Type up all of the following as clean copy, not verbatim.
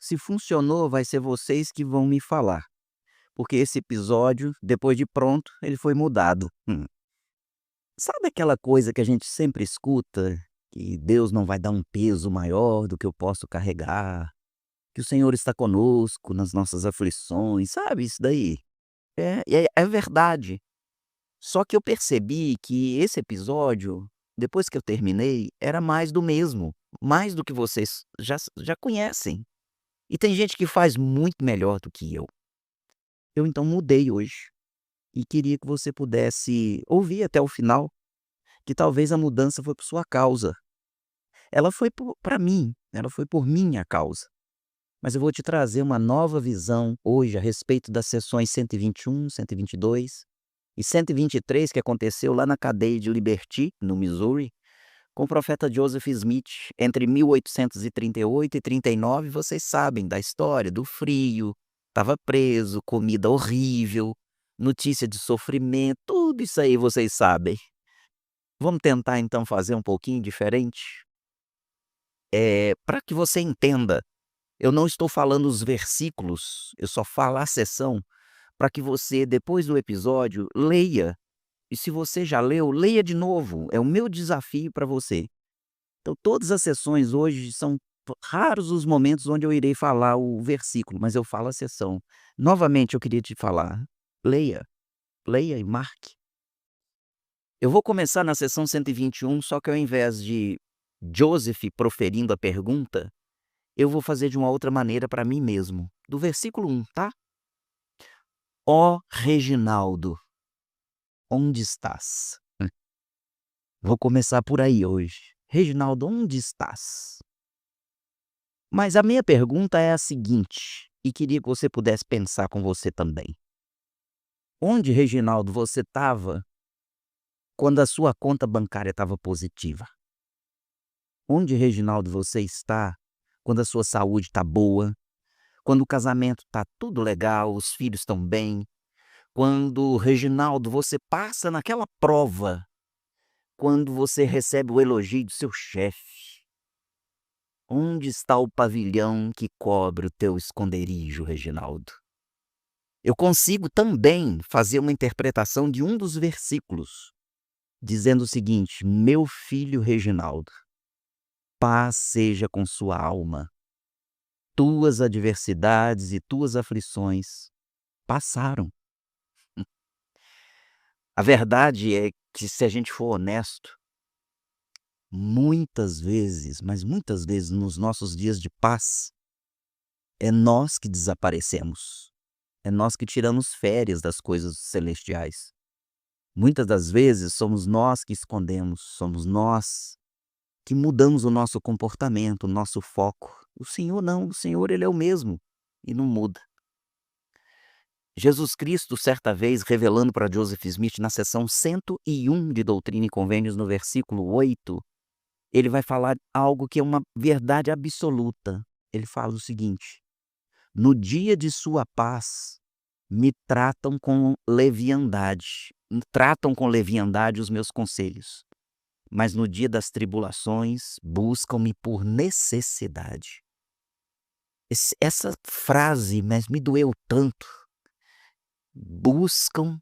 Se funcionou, vai ser vocês que vão me falar, porque esse episódio, depois de pronto, ele foi mudado. Sabe aquela coisa que a gente sempre escuta, que Deus não vai dar um peso maior do que eu posso carregar, que o Senhor está conosco nas nossas aflições, sabe isso daí? É verdade. Só que eu percebi que esse episódio, depois que eu terminei, era mais do mesmo, mais do que vocês já conhecem. E tem gente que faz muito melhor do que eu. Eu então mudei hoje e queria que você pudesse ouvir até o final, que talvez a mudança foi por sua causa. Ela foi para mim, ela foi por minha causa. Mas eu vou te trazer uma nova visão hoje a respeito das sessões 121, 122 e 123 que aconteceu lá na cadeia de Liberty, no Missouri, com o profeta Joseph Smith, entre 1838 e 39, vocês sabem da história, do frio, estava preso, comida horrível, notícia de sofrimento, tudo isso aí vocês sabem. Vamos tentar então fazer um pouquinho diferente? Para que você entenda, eu não estou falando os versículos, eu só falo a sessão, para que você, depois do episódio, leia. E se você já leu, leia de novo, é o meu desafio para você. Então todas as sessões hoje são raros os momentos onde eu irei falar o versículo, mas eu falo a sessão. Novamente eu queria te falar, leia, leia e marque. Eu vou começar na sessão 121, só que ao invés de Joseph proferindo a pergunta, eu vou fazer de uma outra maneira para mim mesmo. Do versículo 1, tá? Ó Reginaldo, onde estás? Vou começar por aí hoje. Reginaldo, onde estás? Mas a minha pergunta é a seguinte, e queria que você pudesse pensar com você também. Onde, Reginaldo, você estava quando a sua conta bancária estava positiva? Onde, Reginaldo, você está quando a sua saúde está boa, quando o casamento está tudo legal, os filhos estão bem, quando, Reginaldo, você passa naquela prova, quando você recebe o elogio do seu chefe? Onde está o pavilhão que cobre o teu esconderijo, Reginaldo? Eu consigo também fazer uma interpretação de um dos versículos, dizendo o seguinte: meu filho Reginaldo, paz seja com sua alma. Tuas adversidades e tuas aflições passaram. A verdade é que, se a gente for honesto, muitas vezes, mas muitas vezes nos nossos dias de paz, é nós que desaparecemos. É nós que tiramos férias das coisas celestiais. Muitas das vezes somos nós que escondemos, somos nós que mudamos o nosso comportamento, o nosso foco. O Senhor não, o Senhor ele é o mesmo e não muda. Jesus Cristo, certa vez, revelando para Joseph Smith na seção 101 de Doutrina e Convênios, no versículo 8, ele vai falar algo que é uma verdade absoluta. Ele fala o seguinte: no dia de sua paz, me tratam com leviandade, tratam com leviandade os meus conselhos, mas no dia das tribulações, buscam-me por necessidade. Essa frase, mas me doeu tanto. Buscam,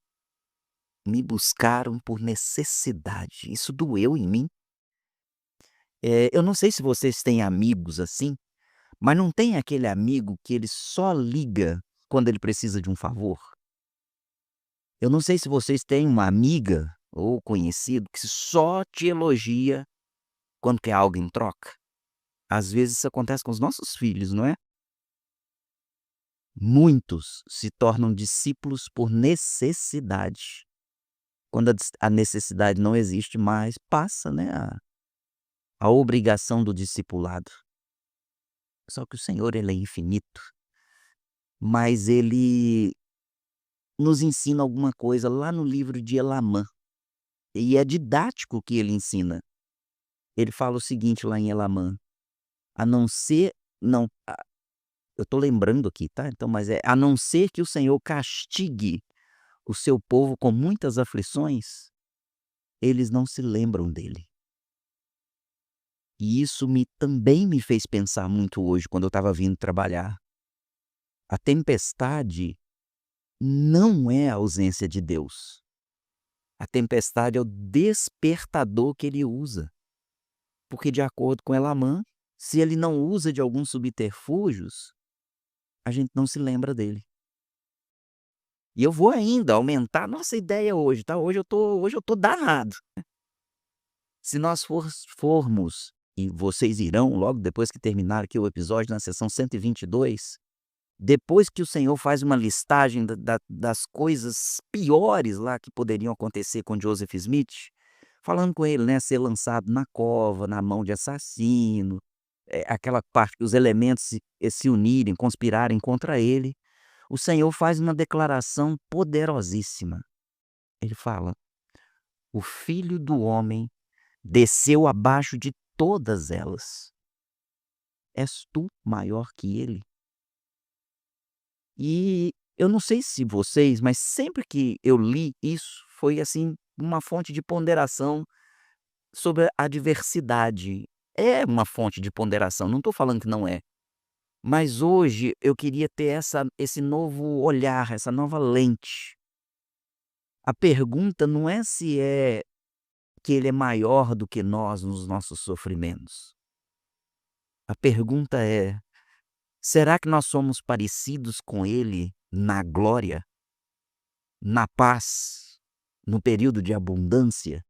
me buscaram por necessidade. Isso doeu em mim. Eu não sei se vocês têm amigos assim, mas não tem aquele amigo que ele só liga quando ele precisa de um favor? Eu não sei se vocês têm uma amiga ou conhecido que só te elogia quando quer algo em troca. Às vezes isso acontece com os nossos filhos, não é? Muitos se tornam discípulos por necessidade. Quando a necessidade não existe mais, passa, né, a obrigação do discipulado. Só que o Senhor ele é infinito, mas ele nos ensina alguma coisa lá no livro de Elamã, e é didático o que ele ensina. Ele fala o seguinte lá em Elamã: a não ser não eu estou lembrando aqui, tá, então, mas a não ser que o Senhor castigue o seu povo com muitas aflições, eles não se lembram dele. E isso também me fez pensar muito hoje, quando eu estava vindo trabalhar. A tempestade não é a ausência de Deus. A tempestade é o despertador que ele usa. Porque, de acordo com Elamã, se ele não usa de alguns subterfúgios, a gente não se lembra dele. E eu vou ainda aumentar a nossa ideia hoje, tá? Hoje eu tô danado. Se nós formos, e vocês irão logo depois que terminar aqui o episódio na sessão 122, depois que o Senhor faz uma listagem das coisas piores lá que poderiam acontecer com Joseph Smith, falando com ele, né, ser lançado na cova, na mão de assassino, aquela parte que os elementos se unirem, conspirarem contra ele, o Senhor faz uma declaração poderosíssima. Ele fala: "O Filho do homem desceu abaixo de todas elas. És tu maior que ele?" E eu não sei se vocês, mas sempre que eu li isso, foi assim, uma fonte de ponderação sobre a diversidade. É uma fonte de ponderação, não estou falando que não é. Mas hoje eu queria ter esse novo olhar, essa nova lente. A pergunta não é se é que ele é maior do que nós nos nossos sofrimentos. A pergunta é: será que nós somos parecidos com ele na glória, na paz, no período de abundância?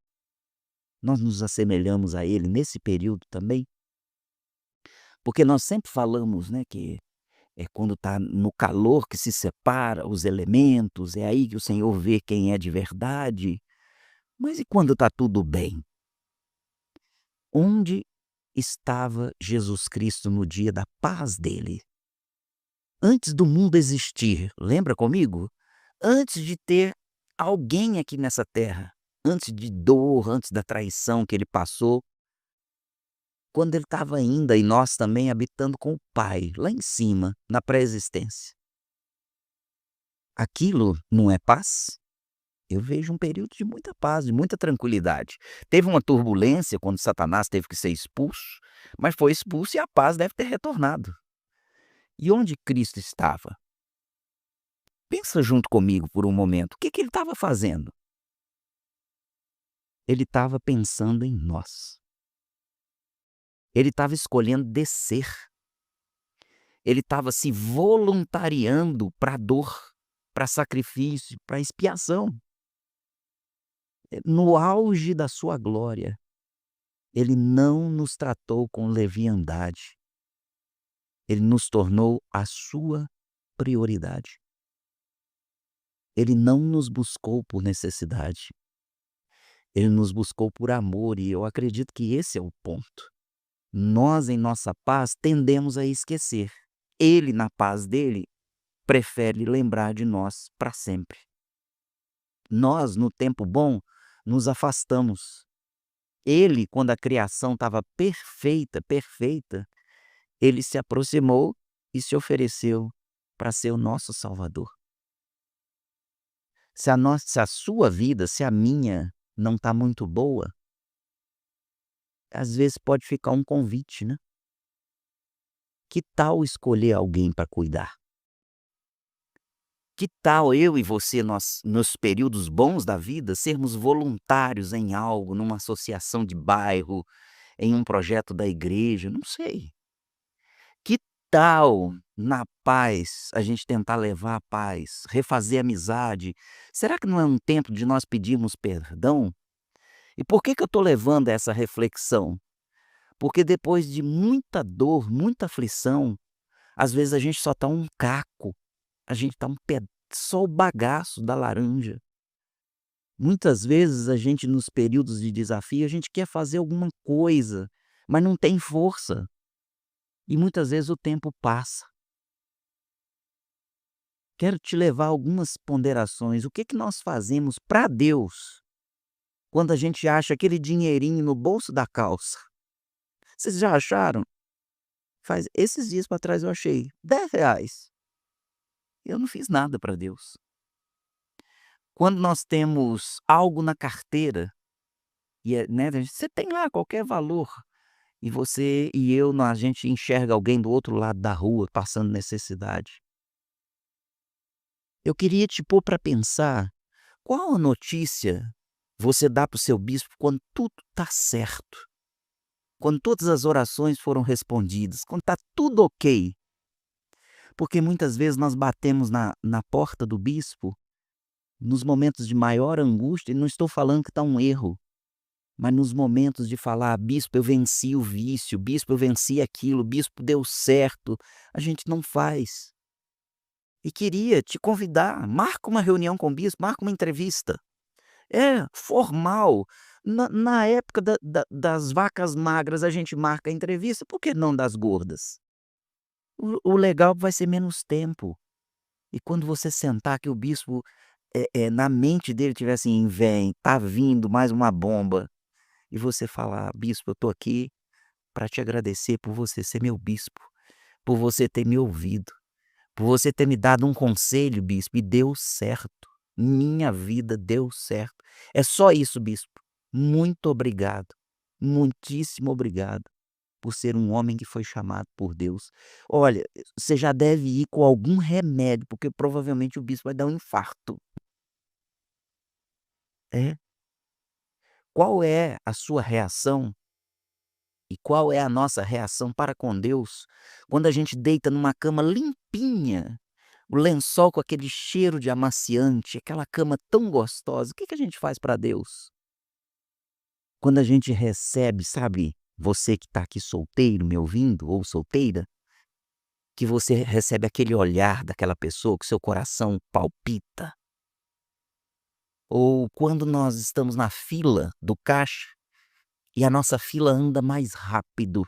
Nós nos assemelhamos a ele nesse período também? Porque nós sempre falamos, né, que é quando está no calor que se separa os elementos, é aí que o Senhor vê quem é de verdade. Mas e quando está tudo bem? Onde estava Jesus Cristo no dia da paz dele? Antes do mundo existir, lembra comigo? Antes de ter alguém aqui nessa terra, antes de dor, antes da traição que ele passou, quando ele estava ainda e nós também habitando com o Pai, lá em cima, na pré-existência. Aquilo não é paz? Eu vejo um período de muita paz, de muita tranquilidade. Teve uma turbulência quando Satanás teve que ser expulso, mas foi expulso e a paz deve ter retornado. E onde Cristo estava? Pensa junto comigo por um momento. O que que ele estava fazendo? Ele estava pensando em nós. Ele estava escolhendo descer. Ele estava se voluntariando para dor, para sacrifício, para expiação. No auge da sua glória, ele não nos tratou com leviandade. Ele nos tornou a sua prioridade. Ele não nos buscou por necessidade. Ele nos buscou por amor, e eu acredito que esse é o ponto. Nós, em nossa paz, tendemos a esquecer. Ele, na paz dele, prefere lembrar de nós para sempre. Nós, no tempo bom, nos afastamos. Ele, quando a criação estava perfeita, perfeita, ele se aproximou e se ofereceu para ser o nosso Salvador. Se a sua vida, se a minha não está muito boa, às vezes pode ficar um convite, né? Que tal escolher alguém para cuidar? Que tal eu e você, nós, nos períodos bons da vida, sermos voluntários em algo, numa associação de bairro, em um projeto da igreja, não sei. Que tal, na paz, a gente tentar levar a paz, refazer amizade? Será que não é um tempo de nós pedirmos perdão? E por que que eu estou levando essa reflexão? Porque depois de muita dor, muita aflição, às vezes a gente só está um caco, a gente está só o bagaço da laranja. Muitas vezes a gente, nos períodos de desafio, a gente quer fazer alguma coisa, mas não tem força. E muitas vezes o tempo passa. Quero te levar a algumas ponderações. O que que nós fazemos para Deus quando a gente acha aquele dinheirinho no bolso da calça? Vocês já acharam? Esses dias para trás eu achei R$ 10. Eu não fiz nada para Deus. Quando nós temos algo na carteira, e né, você tem lá qualquer valor, e você e eu, a gente enxerga alguém do outro lado da rua passando necessidade. Eu queria te pôr para pensar, qual a notícia você dá para o seu bispo quando tudo está certo? Quando todas as orações foram respondidas, quando está tudo ok? Porque muitas vezes nós batemos na porta do bispo nos momentos de maior angústia, e não estou falando que está um erro, mas nos momentos de falar: "Bispo, eu venci o vício, bispo, eu venci aquilo, bispo, deu certo", a gente não faz. E queria te convidar, marca uma reunião com o bispo, marca uma entrevista. É, formal. Na época das vacas magras a gente marca a entrevista, por que não das gordas? O legal vai ser menos tempo. E quando você sentar que o bispo, na mente dele tiver assim: "Vem, tá vindo mais uma bomba", e você falar: "Bispo, eu tô aqui para te agradecer por você ser meu bispo, por você ter me ouvido, por você ter me dado um conselho, bispo, e deu certo. Minha vida deu certo. É só isso, bispo. Muito obrigado. Muitíssimo obrigado por ser um homem que foi chamado por Deus. Olha, você já deve ir com algum remédio, porque provavelmente o bispo vai dar um infarto. É. Qual é a sua reação e qual é a nossa reação para com Deus quando a gente deita numa cama limpinha, o lençol com aquele cheiro de amaciante, aquela cama tão gostosa? O que que a gente faz para Deus? Quando a gente recebe, sabe, você que está aqui solteiro me ouvindo ou solteira, que você recebe aquele olhar daquela pessoa que seu coração palpita, ou quando nós estamos na fila do caixa e a nossa fila anda mais rápido, o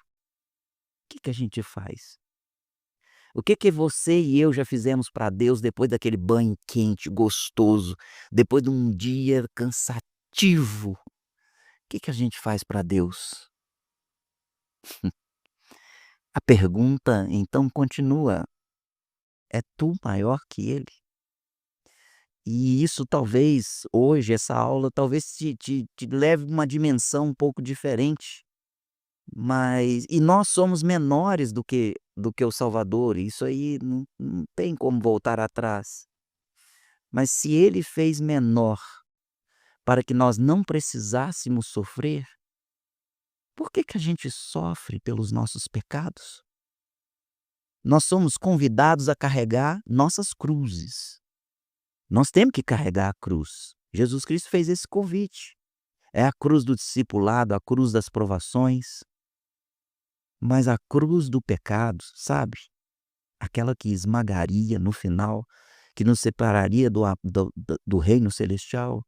que que a gente faz? O que que você e eu já fizemos para Deus depois daquele banho quente, gostoso, depois de um dia cansativo? O que que a gente faz para Deus? A pergunta então continua: é tu maior que ele? E isso talvez, hoje, essa aula talvez te leve uma dimensão um pouco diferente, mas e nós somos menores do que o Salvador, isso aí não tem como voltar atrás. Mas se ele fez menor para que nós não precisássemos sofrer, por que que a gente sofre pelos nossos pecados? Nós somos convidados a carregar nossas cruzes. Nós temos que carregar a cruz. Jesus Cristo fez esse convite. É a cruz do discipulado, a cruz das provações, mas a cruz do pecado, sabe? Aquela que esmagaria no final, que nos separaria do reino celestial.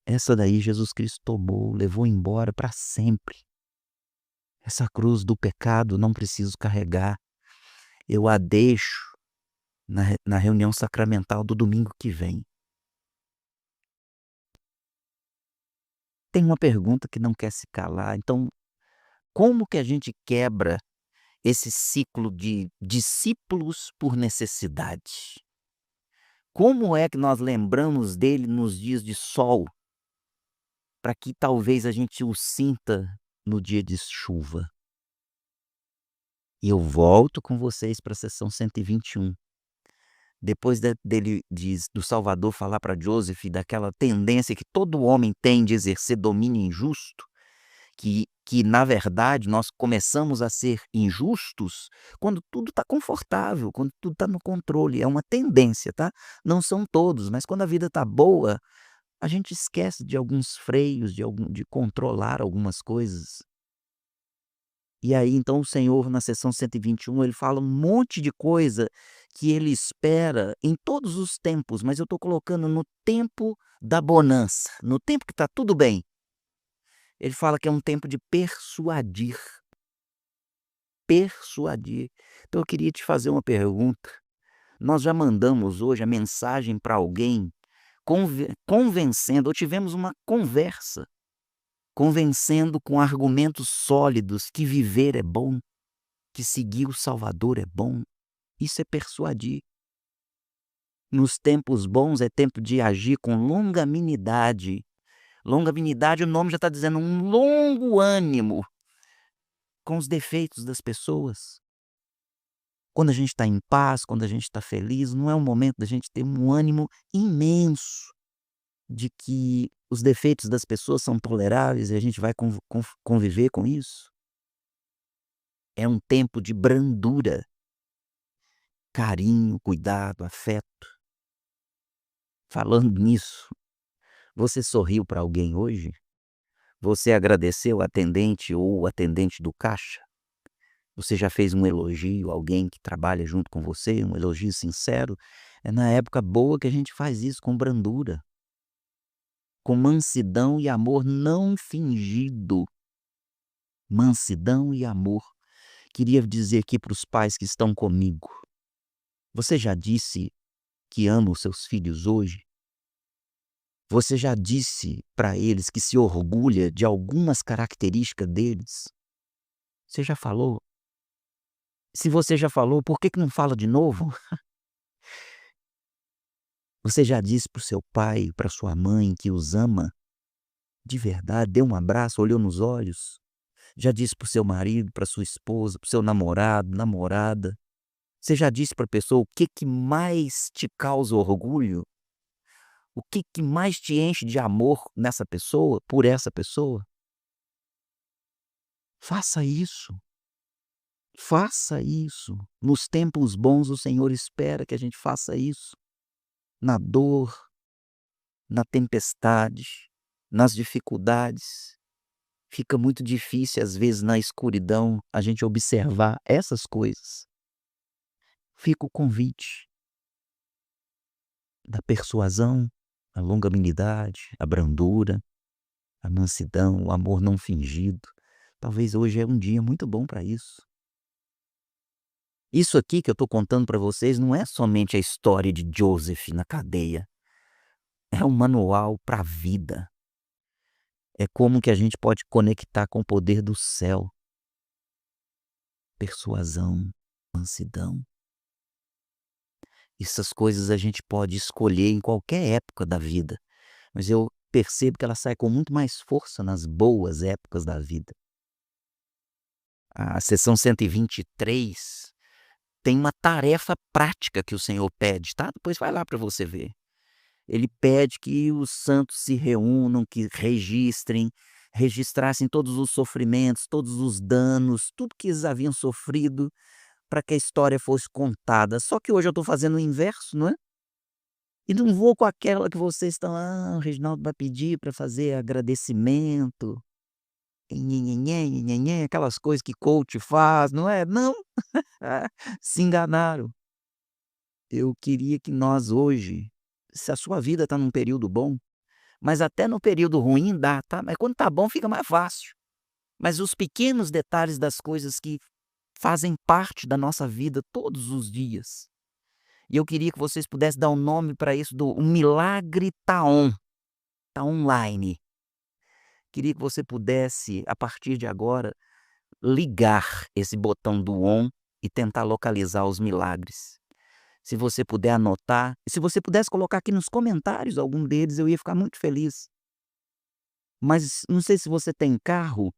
Essa daí Jesus Cristo tomou, levou embora para sempre. Essa cruz do pecado não preciso carregar. Eu a deixo na reunião sacramental do domingo que vem. Tem uma pergunta que não quer se calar, então como que a gente quebra esse ciclo de discípulos por necessidade? Como é que nós lembramos dele nos dias de sol, para que talvez a gente o sinta no dia de chuva? E eu volto com vocês para a sessão 121. Depois do Salvador falar para Joseph daquela tendência que todo homem tem de exercer domínio injusto, que na verdade nós começamos a ser injustos quando tudo está confortável, quando tudo está no controle, é uma tendência, tá? Não são todos, mas quando a vida está boa, a gente esquece de alguns freios, de controlar algumas coisas. E aí então o Senhor na sessão 121 ele fala um monte de coisa que ele espera em todos os tempos, mas eu estou colocando no tempo da bonança, no tempo que está tudo bem. Ele fala que é um tempo de persuadir, persuadir. Então eu queria te fazer uma pergunta. Nós já mandamos hoje a mensagem para alguém convencendo, ou tivemos uma conversa, convencendo com argumentos sólidos que viver é bom, que seguir o Salvador é bom. Isso é persuadir. Nos tempos bons é tempo de agir com longanimidade. Longanimidade, o nome já está dizendo, um longo ânimo. com os defeitos das pessoas. Quando a gente está em paz, quando a gente está feliz, não é um momento da gente ter um ânimo imenso de que os defeitos das pessoas são toleráveis e a gente vai conviver com isso? É um tempo de brandura, carinho, cuidado, afeto. Falando nisso, você sorriu para alguém hoje? Você agradeceu o atendente ou o atendente do caixa? Você já fez um elogio a alguém que trabalha junto com você, um elogio sincero? É na época boa que a gente faz isso com brandura, com mansidão e amor não fingido. Mansidão e amor. Queria dizer aqui para os pais que estão comigo: você já disse que ama os seus filhos hoje? Você já disse para eles que se orgulha de algumas características deles? Você já falou? Se você já falou, por que não fala de novo? Você já disse para o seu pai, para sua mãe que os ama de verdade? Deu um abraço, olhou nos olhos? Já disse para o seu marido, para sua esposa, para o seu namorado, namorada? Você já disse para a pessoa o que mais te causa orgulho? O que mais te enche de amor nessa pessoa, por essa pessoa? Faça isso. Faça isso. Nos tempos bons, o Senhor espera que a gente faça isso. Na dor, na tempestade, nas dificuldades. Fica muito difícil, às vezes, na escuridão, a gente observar essas coisas. Fica o convite da persuasão, a longanimidade, a brandura, a mansidão, o amor não fingido. Talvez hoje é um dia muito bom para isso. Isso aqui que eu estou contando para vocês não é somente a história de Joseph na cadeia. É um manual para a vida. É como que a gente pode conectar com o poder do céu. Persuasão, mansidão. Essas coisas a gente pode escolher em qualquer época da vida, mas eu percebo que ela sai com muito mais força nas boas épocas da vida. A sessão 123 tem uma tarefa prática que o Senhor pede, tá? Depois vai lá para você ver. Ele pede que os santos se reúnam, que registrassem todos os sofrimentos, todos os danos, tudo que eles haviam sofrido, para que a história fosse contada. Só que hoje eu estou fazendo o inverso, não é? E não vou com aquela que vocês estão: "Ah, o Reginaldo vai pedir para fazer agradecimento, e nhe-nhe-nhe, nhe-nhe-nhe", aquelas coisas que coach faz, não é? Não, se enganaram. Eu queria que nós hoje, se a sua vida está num período bom, mas até no período ruim dá, tá? Mas quando tá bom fica mais fácil. Mas os pequenos detalhes das coisas que fazem parte da nossa vida todos os dias. E eu queria que vocês pudessem dar um nome para isso do "O milagre tá on", tá online. Queria que você pudesse, a partir de agora, ligar esse botão do on e tentar localizar os milagres. Se você puder anotar, e se você pudesse colocar aqui nos comentários algum deles, eu ia ficar muito feliz. Mas não sei se você tem carro,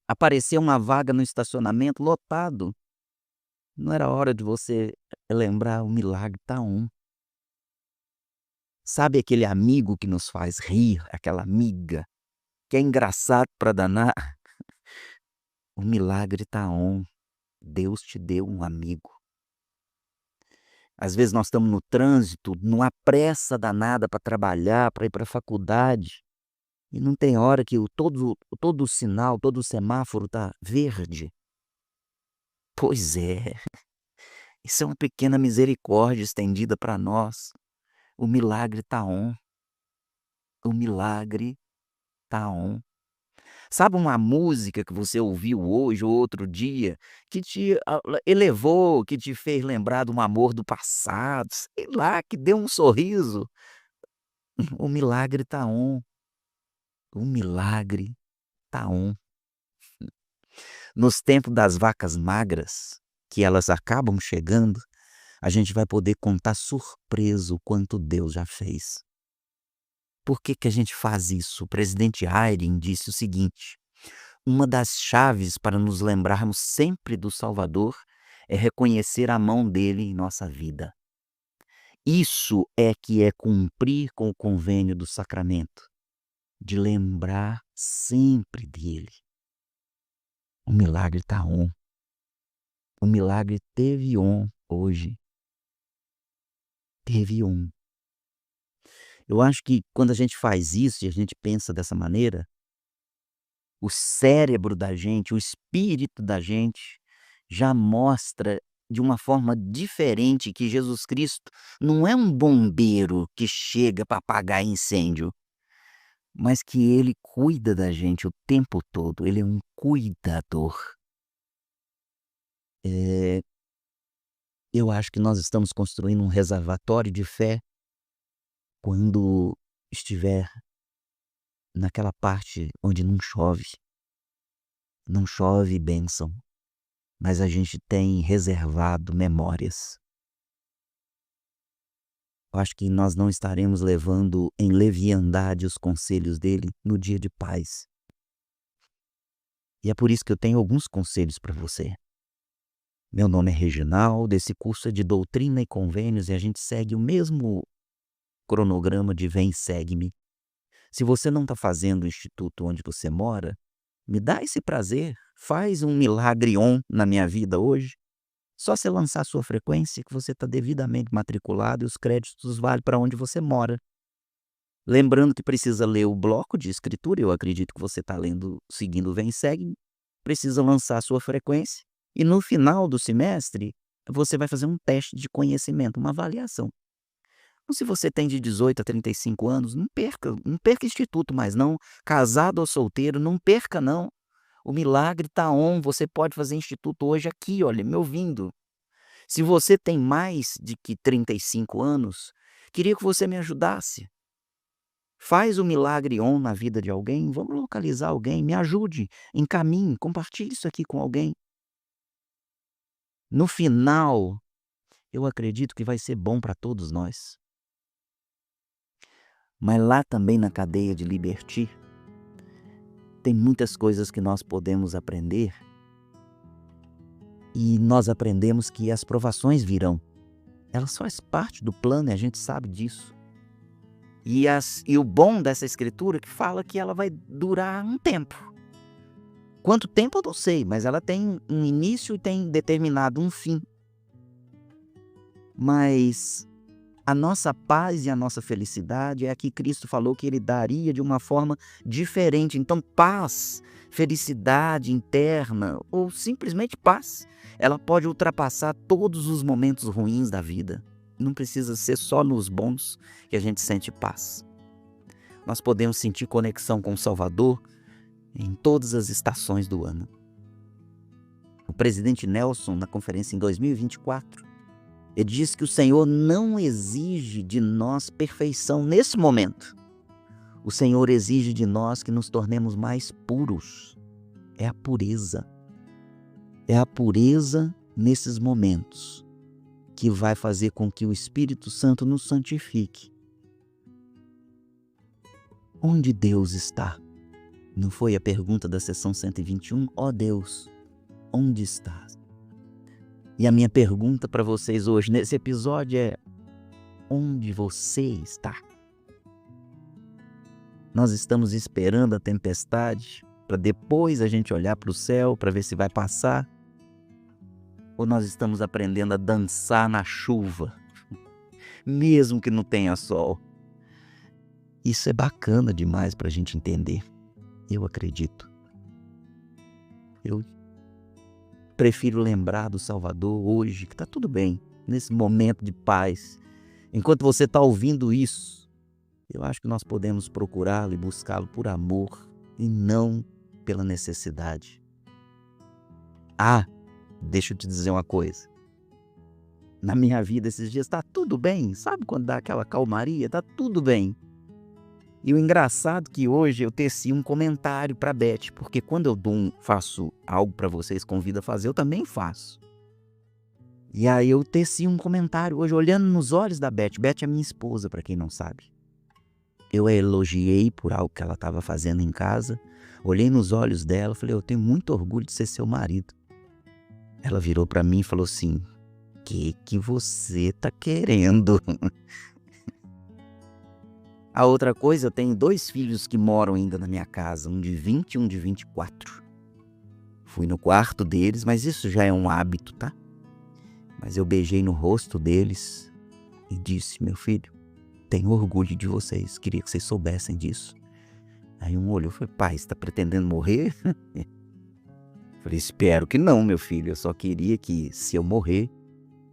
apareceu uma vaga no estacionamento lotado. Não era hora de você lembrar: o milagre tá on. Sabe aquele amigo que nos faz rir, aquela amiga, que é engraçado para danar? O milagre tá on. Deus te deu um amigo. Às vezes nós estamos no trânsito, numa pressa danada para trabalhar, para ir para a faculdade, e não tem hora que todo o sinal, todo o semáforo tá verde. Pois é, isso é uma pequena misericórdia estendida para nós. O milagre tá on. O milagre tá on. Sabe uma música que você ouviu hoje ou outro dia, que te elevou, que te fez lembrar de um amor do passado, sei lá, que deu um sorriso? O milagre tá on. O milagre tá on. Nos tempos das vacas magras, que elas acabam chegando, a gente vai poder contar surpreso o quanto Deus já fez. Por que que a gente faz isso? O presidente Hayden disse o seguinte: Uma das chaves para nos lembrarmos sempre do Salvador é reconhecer a mão dele em nossa vida. Isso é que é cumprir com o convênio do sacramento, de lembrar sempre dele. O milagre está on. O milagre teve on hoje. Teve on. Eu acho que quando a gente faz isso e a gente pensa dessa maneira, o cérebro da gente, o espírito da gente, já mostra de uma forma diferente que Jesus Cristo não é um bombeiro que chega para apagar incêndio, mas que ele cuida da gente o tempo todo, ele é um cuidador. Eh, eu acho que nós estamos construindo um reservatório de fé quando estiver naquela parte onde não chove bênção, mas a gente tem reservado memórias. Eu acho que nós não estaremos levando em leviandade os conselhos dele no dia de paz. E é por isso que eu tenho alguns conselhos para você. Meu nome é Reginaldo, esse curso é de doutrina e convênios e a gente segue o mesmo cronograma de Vem Segue-me. Se você não está fazendo o instituto onde você mora, me dá esse prazer, faz um milagre on na minha vida hoje. Só você lançar a sua frequência que você está devidamente matriculado e os créditos valem para onde você mora. Lembrando que precisa ler o bloco de escritura, eu acredito que você está lendo, seguindo o Vem Segue, precisa lançar a sua frequência e no final do semestre você vai fazer um teste de conhecimento, uma avaliação. Então, se você tem de 18 a 35 anos, não perca instituto mais não, casado ou solteiro, não perca não. O milagre está on, você pode fazer instituto hoje aqui, olha, me ouvindo. Se você tem mais de que 35 anos, queria que você me ajudasse. Faz o milagre on na vida de alguém, vamos localizar alguém, me ajude, encaminhe, compartilhe isso aqui com alguém. No final, eu acredito que vai ser bom para todos nós. Mas lá também na cadeia de Liberty, tem muitas coisas que nós podemos aprender e nós aprendemos que as provações virão. Elas fazem parte do plano e a gente sabe disso. E o bom dessa escritura é que fala que ela vai durar um tempo. Quanto tempo eu não sei, mas ela tem um início e tem determinado um fim. Mas a nossa paz e a nossa felicidade é a que Cristo falou que ele daria de uma forma diferente. Então, paz, felicidade interna ou simplesmente paz, ela pode ultrapassar todos os momentos ruins da vida. Não precisa ser só nos bons que a gente sente paz. Nós podemos sentir conexão com o Salvador em todas as estações do ano. O presidente Nelson, na conferência em 2024, ele diz que o Senhor não exige de nós perfeição nesse momento. O Senhor exige de nós que nos tornemos mais puros. É a pureza. É a pureza nesses momentos que vai fazer com que o Espírito Santo nos santifique. Onde Deus está? Não foi a pergunta da sessão 121? Ó Deus, onde estás? E a minha pergunta para vocês hoje nesse episódio é: onde você está? Nós estamos esperando a tempestade para depois a gente olhar para o céu para ver se vai passar? Ou nós estamos aprendendo a dançar na chuva, mesmo que não tenha sol? Isso é bacana demais para a gente entender. Eu acredito. Eu prefiro lembrar do Salvador hoje, que está tudo bem, nesse momento de paz. Enquanto você está ouvindo isso, eu acho que nós podemos procurá-lo e buscá-lo por amor e não pela necessidade. Deixa eu te dizer uma coisa. Na minha vida esses dias está tudo bem. Sabe quando dá aquela calmaria? Está tudo bem. E o engraçado é que hoje eu teci um comentário para a Beth, porque quando eu faço algo para vocês, convido a fazer, eu também faço. E aí eu teci um comentário hoje, olhando nos olhos da Beth. Beth é minha esposa, para quem não sabe. Eu a elogiei por algo que ela estava fazendo em casa, olhei nos olhos dela, falei: "Eu tenho muito orgulho de ser seu marido". Ela virou para mim e falou assim: Que você tá querendo?" A outra coisa, eu tenho 2 filhos que moram ainda na minha casa, um de 20 e um de 24. Fui no quarto deles, mas isso já é um hábito, tá. Mas eu beijei no rosto deles e disse: "Meu filho, tenho orgulho de vocês, queria que vocês soubessem disso". Aí um olhou e falou: "Pai, você tá pretendendo morrer?" Falei: "Espero que não, meu filho, eu só queria que, se eu morrer,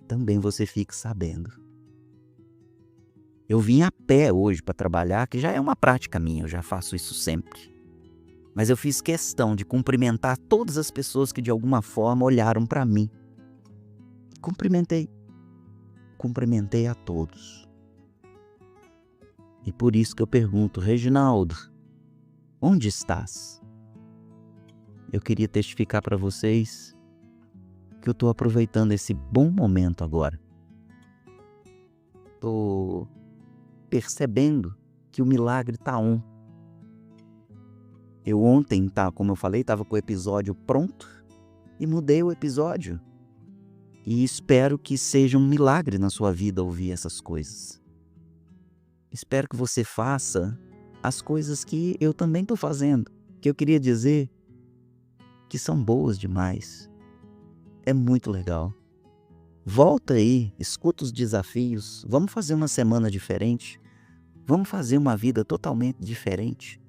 também você fique sabendo". Eu vim a pé hoje para trabalhar, que já é uma prática minha, eu já faço isso sempre. Mas eu fiz questão de cumprimentar todas as pessoas que de alguma forma olharam para mim. Cumprimentei, cumprimentei a todos. E por isso que eu pergunto: "Reginaldo, onde estás?" Eu queria testificar para vocês que eu estou aproveitando esse bom momento agora. Estou percebendo que o milagre está on. Eu ontem, como eu falei, estava com o episódio pronto e mudei o episódio. E espero que seja um milagre na sua vida ouvir essas coisas. Espero que você faça as coisas que eu também estou fazendo, que eu queria dizer que são boas demais. É muito legal. Volta aí, escuta os desafios, vamos fazer uma semana diferente, vamos fazer uma vida totalmente diferente.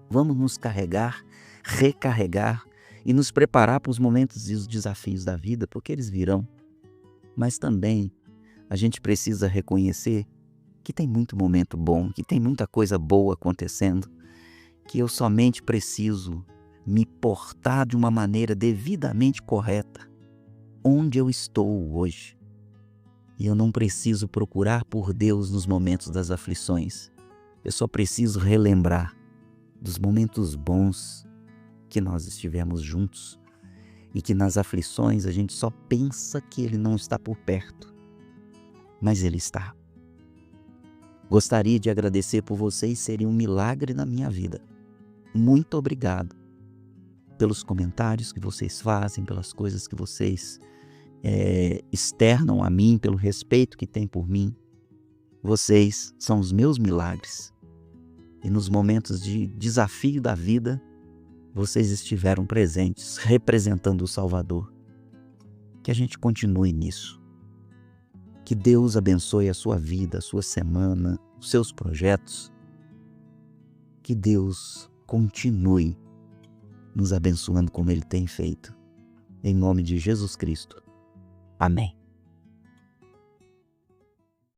Vamos nos carregar, recarregar e nos preparar para os momentos e os desafios da vida, porque eles virão. Mas também a gente precisa reconhecer que tem muito momento bom, que tem muita coisa boa acontecendo, que eu somente preciso me portar de uma maneira devidamente correta onde eu estou hoje. E eu não preciso procurar por Deus nos momentos das aflições. Eu só preciso relembrar dos momentos bons que nós estivemos juntos e que nas aflições a gente só pensa que Ele não está por perto, mas Ele está. Gostaria de agradecer por vocês serem um milagre na minha vida. Muito obrigado pelos comentários que vocês fazem, pelas coisas que vocês externam a mim, pelo respeito que têm por mim. Vocês são os meus milagres. E nos momentos de desafio da vida, vocês estiveram presentes, representando o Salvador. Que a gente continue nisso. Que Deus abençoe a sua vida, a sua semana, os seus projetos. Que Deus continue nos abençoando como Ele tem feito. Em nome de Jesus Cristo. Amém.